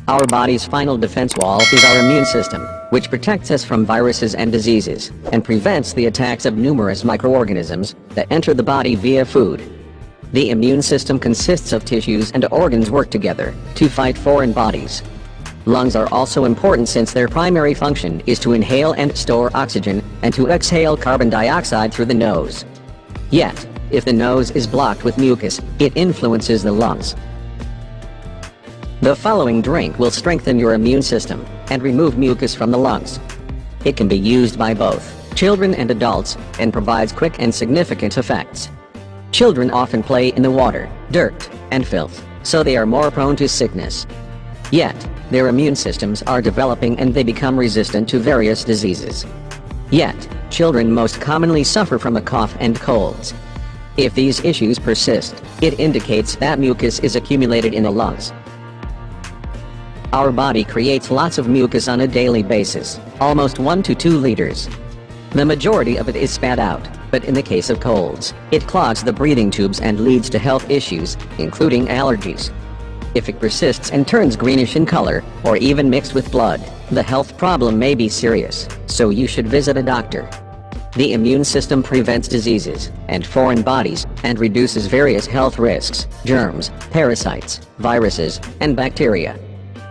Our body's final defense wall is our immune system, which protects us from viruses and diseases, and prevents the attacks of numerous microorganisms that enter the body via food. The immune system consists of tissues and organs work together to fight foreign bodies. Lungs are also important since their primary function is to inhale and store oxygen, and to exhale carbon dioxide through the nose. Yet, if the nose is blocked with mucus, it influences the lungs. The following drink will strengthen your immune system and remove mucus from the lungs. It can be used by both children and adults, and provides quick and significant effects. Children often play in the water, dirt, and filth, so they are more prone to sickness. Yet, their immune systems are developing and they become resistant to various diseases. Yet, children most commonly suffer from a cough and colds. If these issues persist, it indicates that mucus is accumulated in the lungs. Our body creates lots of mucus on a daily basis, almost 1 to 2 liters. The majority of it is spat out, but in the case of colds, it clogs the breathing tubes and leads to health issues, including allergies. If it persists and turns greenish in color, or even mixed with blood, the health problem may be serious, so you should visit a doctor. The immune system prevents diseases and foreign bodies, and reduces various health risks, germs, parasites, viruses, and bacteria.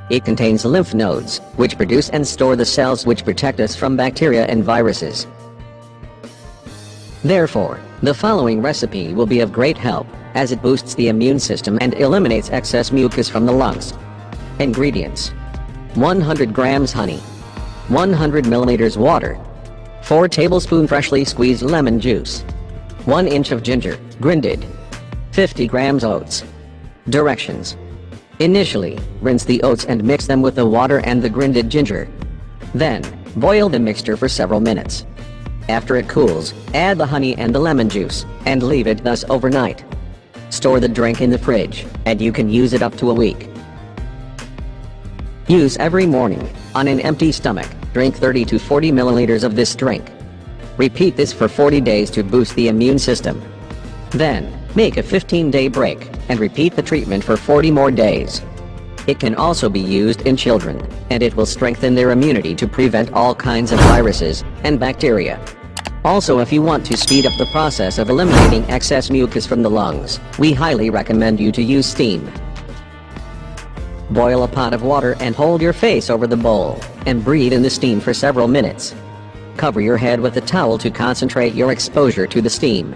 It contains lymph nodes, which produce and store the cells which protect us from bacteria and viruses. Therefore, the following recipe will be of great help, as it boosts the immune system and eliminates excess mucus from the lungs. Ingredients: 100 grams honey, 100 milliliters water, 4 tablespoons freshly squeezed lemon juice, 1 inch of ginger, grinded, 50 grams oats. Directions: initially, rinse the oats and mix them with the water and the grinded ginger. Then, boil the mixture for several minutes. After it cools, add the honey and the lemon juice, and leave it thus overnight. Store the drink in the fridge, and you can use it up to a week. Use every morning. On an empty stomach, drink 30 to 40 milliliters of this drink. Repeat this for 40 days to boost the immune system. Then, make a 15-day break, and repeat the treatment for 40 more days. It can also be used in children, and it will strengthen their immunity to prevent all kinds of viruses and bacteria. Also, if you want to speed up the process of eliminating excess mucus from the lungs, we highly recommend you to use steam. Boil a pot of water and hold your face over the bowl, and breathe in the steam for several minutes. Cover your head with a towel to concentrate your exposure to the steam.